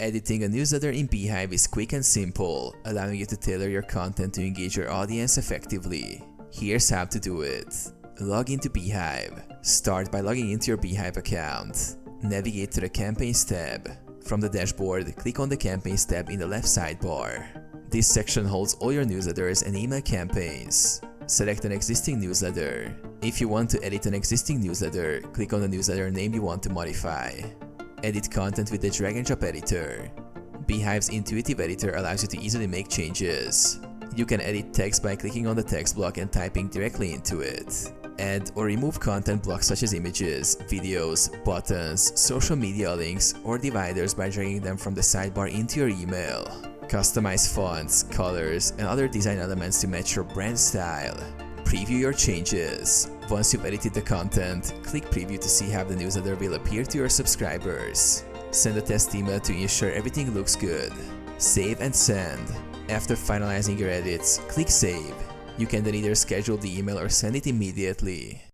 Editing a newsletter in Beehiiv is quick and simple, allowing you to tailor your content to engage your audience effectively. Here's how to do it. Log into Beehiiv. Start by logging into your Beehiiv account. Navigate to the Campaigns tab. From the dashboard, click on the Campaigns tab in the left sidebar. This section holds all your newsletters and email campaigns. Select an existing newsletter. If you want to edit an existing newsletter, click on the newsletter name you want to modify. Edit content with the drag and drop editor. Beehiiv's intuitive editor allows you to easily make changes. You can edit text by clicking on the text block and typing directly into it. Add or remove content blocks such as images, videos, buttons, social media links, or dividers by dragging them from the sidebar into your email. Customize fonts, colors, and other design elements to match your brand style. Preview your changes. Once you've edited the content, click preview to see how the newsletter will appear to your subscribers. Send a test email to ensure everything looks good. Save and send. After finalizing your edits, click save. You can then either schedule the email or send it immediately.